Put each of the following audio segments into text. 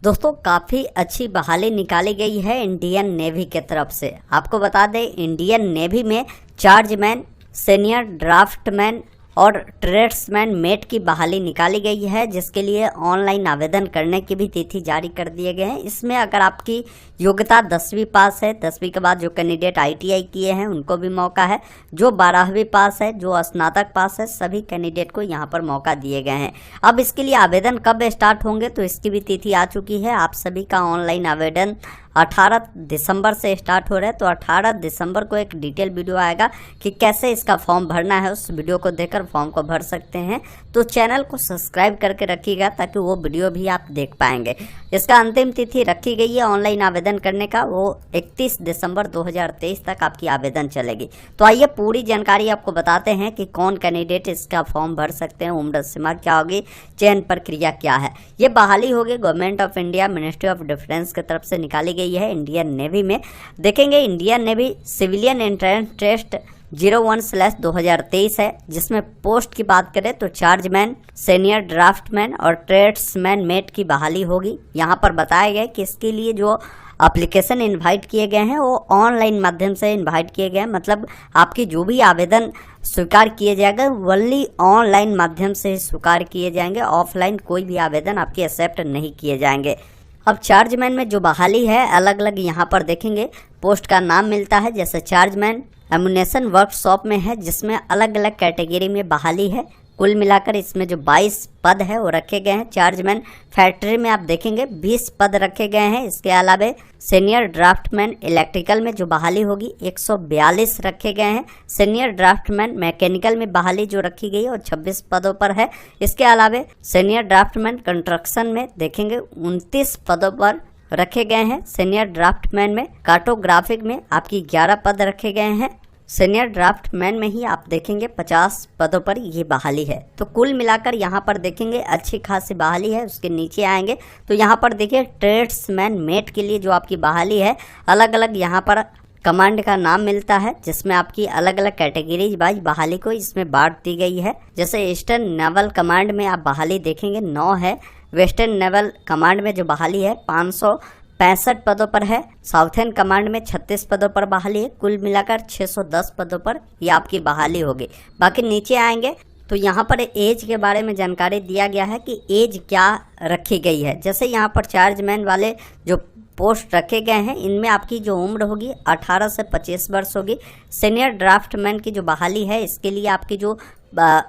दोस्तों काफ़ी अच्छी बहाली निकाली गई है इंडियन नेवी के तरफ से। आपको बता दें इंडियन नेवी में चार्जमैन, सीनियर ड्राफ्टमैन और ट्रेड्समैन मेट की बहाली निकाली गई है, जिसके लिए ऑनलाइन आवेदन करने की भी तिथि जारी कर दिए गए हैं। इसमें अगर आपकी योग्यता 10वीं पास है, 10वीं के बाद जो कैंडिडेट ITI किए हैं उनको भी मौका है, जो 12वीं पास है, जो स्नातक पास है, सभी कैंडिडेट को यहाँ पर मौका दिए गए हैं। अब इसके लिए आवेदन कब स्टार्ट होंगे तो इसकी भी तिथि आ चुकी है। आप सभी का ऑनलाइन आवेदन 18 दिसंबर से स्टार्ट हो रहा है। तो 18 दिसंबर को एक डिटेल वीडियो आएगा कि कैसे इसका फॉर्म भरना है। उस वीडियो को देखकर फॉर्म को भर सकते हैं। तो चैनल को सब्सक्राइब करके रखिएगा ताकि वो वीडियो भी आप देख पाएंगे। इसका अंतिम तिथि रखी गई है ऑनलाइन आवेदन करने का, वो 31 दिसंबर 2023 तक आपकी आवेदन चलेगी। तो आइए पूरी जानकारी आपको बताते हैं कि कौन कैंडिडेट इसका फॉर्म भर सकते हैं, उम्र सीमा क्या होगी, चयन प्रक्रिया क्या है। ये बहाली होगी government of India ministry of defence की तरफ से निकाली गई है इंडियन नेवी में। देखेंगे Indian navy civilian entrance test 01/2023 है, जिसमें पोस्ट की बात करें तो चार्जमैन, सीनियर ड्राफ्टमैन और ट्रेड्समैन मेट की बहाली होगी। यहाँ पर बताया गया कि इसके लिए जो एप्लीकेशन इनवाइट किए गए हैं वो ऑनलाइन माध्यम से इनवाइट किए गए हैं। मतलब आपकी जो भी आवेदन स्वीकार किए जाएंगे वही ऑनलाइन माध्यम से स्वीकार किए जाएंगे, ऑफलाइन कोई भी आवेदन आपके एक्सेप्ट नहीं किए जाएंगे। अब चार्जमैन में जो बहाली है अलग अलग यहाँ पर देखेंगे पोस्ट का नाम मिलता है। जैसे चार्जमैन एमुनेशन वर्कशॉप में है, जिसमें अलग अलग कैटेगरी में बहाली है। कुल मिलाकर इसमें जो 22 पद है वो रखे गए हैं। चार्जमैन फैक्ट्री में आप देखेंगे 20 पद रखे गए हैं। इसके अलावा सीनियर ड्राफ्टमैन इलेक्ट्रिकल में जो बहाली होगी 142 रखे गए हैं। सीनियर ड्राफ्टमैन मैकेनिकल में बहाली जो रखी गई है और 26 पदों पर है। इसके अलावा सीनियर ड्राफ्टमैन कंस्ट्रक्शन में देखेंगे 29 पदों पर रखे गए हैं। सीनियर ड्राफ्टमैन में कार्टोग्राफिक में आपकी 11 पद रखे गए हैं। सीनियर ड्राफ्टमैन में ही आप देखेंगे 50 पदों पर ये बहाली है। तो कुल मिलाकर यहाँ पर देखेंगे अच्छी खासी बहाली है। उसके नीचे आएंगे तो यहाँ पर देखिए ट्रेड्समैन मेट के लिए जो आपकी बहाली है अलग अलग यहाँ पर कमांड का नाम मिलता है, जिसमें आपकी अलग अलग कैटेगरीज वाइज बहाली को इसमें बांट दी गई है। जैसे ईस्टर्न नेवल कमांड में आप बहाली देखेंगे 9 है। वेस्टर्न नेवल कमांड में जो बहाली है 565 पदों पर है। साउथर्न कमांड में 36 पदों पर बहाली है। कुल मिलाकर 610 पदों पर ये आपकी बहाली होगी। बाकी नीचे आएंगे तो यहाँ पर एज के बारे में जानकारी दिया गया है कि एज क्या रखी गई है। जैसे यहाँ पर चार्जमैन वाले जो पोस्ट रखे गए हैं इनमें आपकी जो उम्र होगी 18 से 25 वर्ष होगी। सीनियर ड्राफ्टमैन की जो बहाली है इसके लिए आपकी जो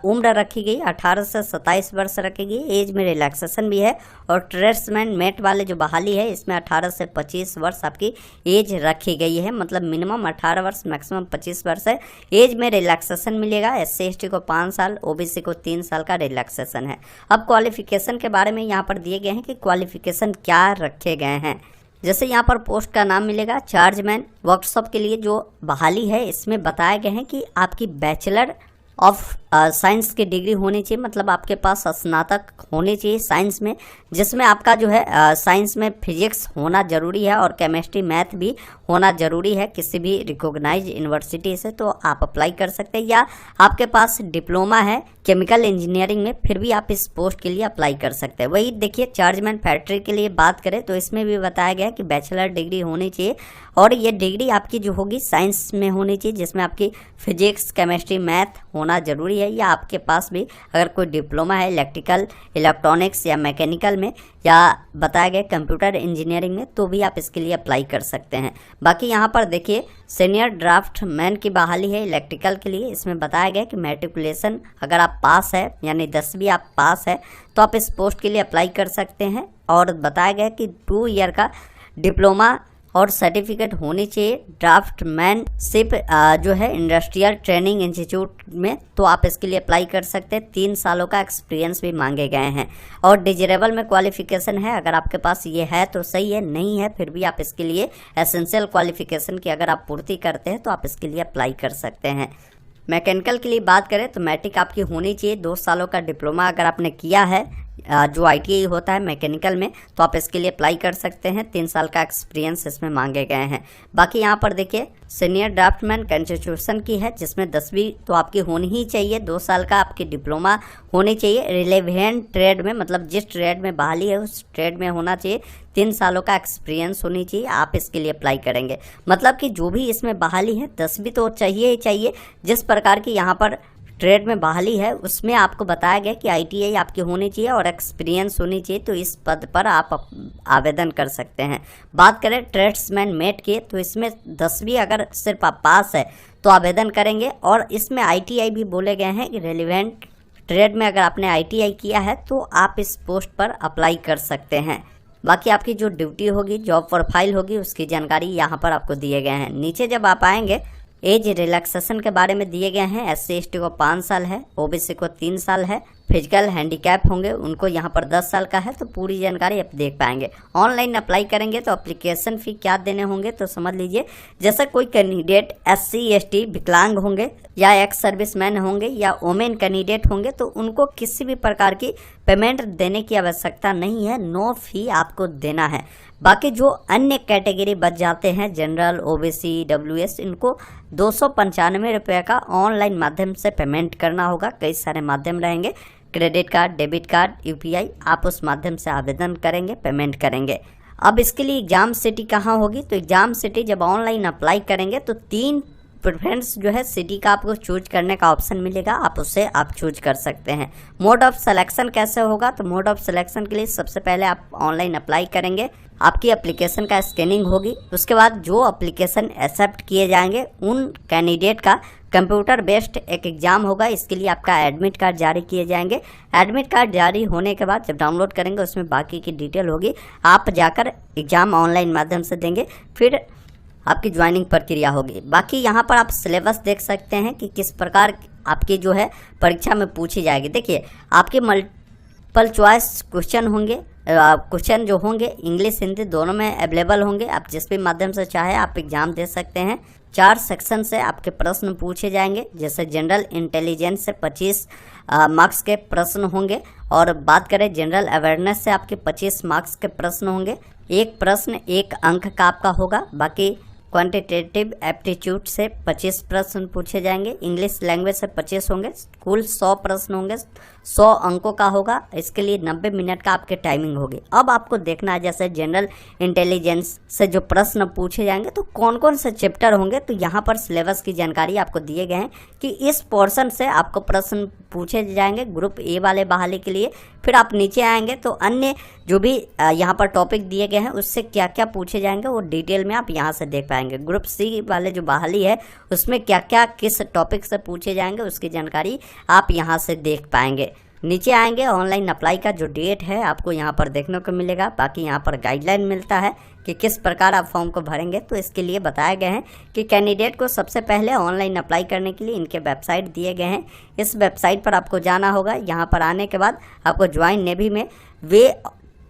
उम्र रखी गई 18 से 27 वर्ष रखी गई। एज में रिलैक्सेशन भी है। और ट्रेड्समैन मेट वाले जो बहाली है इसमें 18 से 25 वर्ष आपकी एज रखी गई है। मतलब मिनिमम 18 वर्ष मैक्सिमम 25 वर्ष है। एज में रिलैक्सेशन मिलेगा। SC/ST को 5 साल, OBC को 3 साल का रिलैक्सेशन है। अब क्वालिफिकेशन के बारे में यहाँ पर दिए गए हैं कि क्वालिफिकेशन क्या रखे गए हैं। जैसे यहाँ पर पोस्ट का नाम मिलेगा चार्जमैन वर्कशॉप के लिए जो बहाली है इसमें बताए गए हैं कि आपकी बैचलर ऑफ साइंस की डिग्री होनी चाहिए। मतलब आपके पास स्नातक होनी चाहिए साइंस में, जिसमें आपका जो है साइंस में फिजिक्स होना जरूरी है और केमिस्ट्री मैथ भी होना जरूरी है किसी भी रिकॉग्नाइज यूनिवर्सिटी से। तो आप अप्लाई कर सकते हैं, या आपके पास डिप्लोमा है केमिकल इंजीनियरिंग में फिर भी आप इस पोस्ट के लिए अप्लाई कर सकते हैं। वही देखिए चार्जमैन फैक्ट्री के लिए बात करें तो इसमें भी बताया गया कि बैचलर डिग्री होनी चाहिए और ये डिग्री आपकी जो होगी साइंस में होनी चाहिए, जिसमें आपकी फिजिक्स केमिस्ट्री मैथ होना जरूरी है। या आपके पास भी अगर कोई डिप्लोमा है इलेक्ट्रिकल इलेक्ट्रॉनिक्स या मैकेनिकल में या बताया गया कंप्यूटर इंजीनियरिंग में तो भी आप इसके लिए अप्लाई कर सकते हैं। बाकी यहाँ पर देखिए सीनियर ड्राफ्टमैन की बहाली है इलेक्ट्रिकल के लिए। इसमें बताया गया कि मैट्रिकुलेशन अगर आप पास है यानी 10वीं आप पास है तो आप इस पोस्ट के लिए अप्लाई कर सकते हैं। और बताया गया कि 2 ईयर का डिप्लोमा और सर्टिफिकेट होनी चाहिए ड्राफ्टमैनशिप जो है इंडस्ट्रियल ट्रेनिंग इंस्टीट्यूट में, तो आप इसके लिए अप्लाई कर सकते हैं। 3 सालों का एक्सपीरियंस भी मांगे गए हैं। और डिजरेबल में क्वालिफिकेशन है, अगर आपके पास ये है तो सही है, नहीं है फिर भी आप इसके लिए एसेंशियल क्वालिफिकेशन की अगर आप पूर्ति करते हैं तो आप इसके लिए अप्लाई कर सकते हैं। मैकेनिकल के लिए बात करें तो मैट्रिक आपकी होनी चाहिए। 2 सालों का डिप्लोमा अगर आपने किया है जो ITI होता है मैकेनिकल में, तो आप इसके लिए अप्लाई कर सकते हैं। 3 साल का एक्सपीरियंस इसमें मांगे गए हैं। बाकी यहाँ पर देखिए सीनियर ड्राफ्टमैन कंस्ट्रक्शन की है, जिसमें 10वीं तो आपकी होनी ही चाहिए। 2 साल का आपकी डिप्लोमा होनी चाहिए रिलेवेंट ट्रेड में, मतलब जिस ट्रेड में बहाली है उस ट्रेड में होना चाहिए। 3 सालों का एक्सपीरियंस होनी चाहिए, आप इसके लिए अप्लाई करेंगे। मतलब कि जो भी इसमें बहाली है 10वीं तो चाहिए ही चाहिए। जिस प्रकार की यहाँ पर ट्रेड में बहाली है उसमें आपको बताया गया कि ITI आपकी होनी चाहिए और एक्सपीरियंस होनी चाहिए, तो इस पद पर आप आवेदन कर सकते हैं। बात करें ट्रेड्समैन मेट की, तो इसमें 10वीं अगर सिर्फ आप पास है तो आवेदन करेंगे। और इसमें ITI भी बोले गए हैं कि रेलिवेंट ट्रेड में अगर आपने ITI किया है तो आप इस पोस्ट पर अप्लाई कर सकते हैं। बाकी आपकी जो ड्यूटी होगी, जॉब प्रोफाइल होगी, उसकी जानकारी यहाँ पर आपको दिए गए हैं। नीचे जब आप आएंगे एज रिलैक्सेशन के बारे में दिए गए हैं। SC/ST को 5 साल है, OBC को 3 साल है, फिजिकल हैंडीकैप होंगे उनको यहाँ पर 10 साल का है। तो पूरी जानकारी आप देख पाएंगे। ऑनलाइन अप्लाई करेंगे तो एप्लीकेशन फ़ी क्या देने होंगे तो समझ लीजिए। जैसे कोई कैंडिडेट SC/ST विकलांग होंगे या एक्स सर्विसमैन होंगे या वोमेन कैंडिडेट होंगे तो उनको किसी भी प्रकार की पेमेंट देने की आवश्यकता नहीं है, नो फी आपको देना है। बाकी जो अन्य कैटेगरी बच जाते हैं जनरल, OBC, WS, इनको 295 रुपये का ऑनलाइन माध्यम से पेमेंट करना होगा। कई सारे माध्यम रहेंगे, credit card, debit card, UPI, आप उस माध्यम से आवेदन करेंगे, पेमेंट करेंगे। अब इसके लिए एग्ज़ाम सिटी कहाँ होगी, तो एग्ज़ाम सिटी जब ऑनलाइन अप्लाई करेंगे तो 3 प्रेफरेंस जो है सिटी का आपको चूज करने का ऑप्शन मिलेगा, आप उससे आप चूज कर सकते हैं। मोड ऑफ सिलेक्शन कैसे होगा, तो मोड ऑफ सिलेक्शन के लिए सबसे पहले आप ऑनलाइन अप्लाई करेंगे, आपकी एप्लीकेशन का स्कैनिंग होगी। उसके बाद जो एप्लीकेशन एक्सेप्ट किए जाएंगे उन कैंडिडेट का कंप्यूटर बेस्ड एक एग्ज़ाम होगा। इसके लिए आपका एडमिट कार्ड जारी किए जाएंगे। एडमिट कार्ड जारी होने के बाद जब डाउनलोड करेंगे उसमें बाकी की डिटेल होगी, आप जाकर एग्ज़ाम ऑनलाइन माध्यम से देंगे, फिर आपकी ज्वाइनिंग प्रक्रिया होगी। बाकी यहाँ पर आप सिलेबस देख सकते हैं कि किस प्रकार आपकी जो है परीक्षा में पूछी जाएगी। देखिए आपके मल्टीपल चॉइस क्वेश्चन होंगे, क्वेश्चन जो होंगे इंग्लिश हिंदी दोनों में अवेलेबल होंगे। आप जिस भी माध्यम से चाहे आप एग्ज़ाम दे सकते हैं। 4 सेक्शन से आपके प्रश्न पूछे जाएंगे, जैसे जनरल इंटेलिजेंस से 25 मार्क्स के प्रश्न होंगे। और बात करें जनरल अवेयरनेस से आपके 25 मार्क्स के प्रश्न होंगे। एक प्रश्न 1 अंक का आपका होगा। बाकी क्वांटिटेटिव एप्टीट्यूड से 25 प्रश्न पूछे जाएंगे। इंग्लिश लैंग्वेज से 25 होंगे। कुल 100 प्रश्न होंगे, 100 अंकों का होगा। इसके लिए 90 मिनट का आपके टाइमिंग होगी। अब आपको देखना है जैसे जनरल इंटेलिजेंस से जो प्रश्न पूछे जाएंगे तो कौन कौन से चैप्टर होंगे, तो यहाँ पर सिलेबस की जानकारी आपको दिए गए हैं कि इस पोर्शन से आपको प्रश्न पूछे जाएंगे ग्रुप A वाले बहाली के लिए। फिर आप नीचे आएंगे तो अन्य जो भी यहाँ पर टॉपिक दिए गए हैं उससे क्या क्या पूछे जाएंगे वो डिटेल में आप यहाँ से देख पाएंगे। ग्रुप C वाले जो बहाली है उसमें क्या क्या किस टॉपिक से पूछे जाएंगे उसकी जानकारी आप यहाँ से देख पाएंगे। नीचे आएंगे ऑनलाइन अप्लाई का जो डेट है आपको यहाँ पर देखने को मिलेगा। बाकी यहाँ पर गाइडलाइन मिलता है कि किस प्रकार आप फॉर्म को भरेंगे, तो इसके लिए बताए गए हैं कि कैंडिडेट को सबसे पहले ऑनलाइन अप्लाई करने के लिए इनके वेबसाइट दिए गए हैं। इस वेबसाइट पर आपको जाना होगा। यहाँ पर आने के बाद आपको ज्वाइन नेवी में वे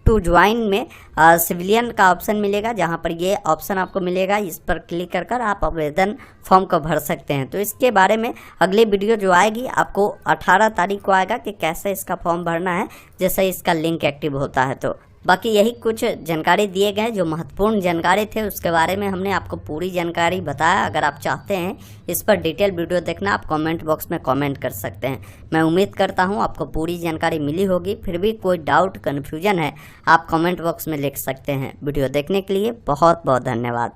टू ज्वाइन में सिविलियन का ऑप्शन मिलेगा, जहां पर ये ऑप्शन आपको मिलेगा। इस पर क्लिक कर आप आवेदन फॉर्म को भर सकते हैं। तो इसके बारे में अगली वीडियो जो आएगी आपको 18 तारीख को आएगा कि कैसे इसका फॉर्म भरना है, जैसे इसका लिंक एक्टिव होता है। तो बाकी यही कुछ जानकारी दिए गए जो महत्वपूर्ण जानकारी थे उसके बारे में हमने आपको पूरी जानकारी बताया। अगर आप चाहते हैं इस पर डिटेल वीडियो देखना आप कमेंट बॉक्स में कमेंट कर सकते हैं। मैं उम्मीद करता हूं आपको पूरी जानकारी मिली होगी। फिर भी कोई डाउट कन्फ्यूजन है आप कमेंट बॉक्स में लिख सकते हैं। वीडियो देखने के लिए बहुत बहुत धन्यवाद।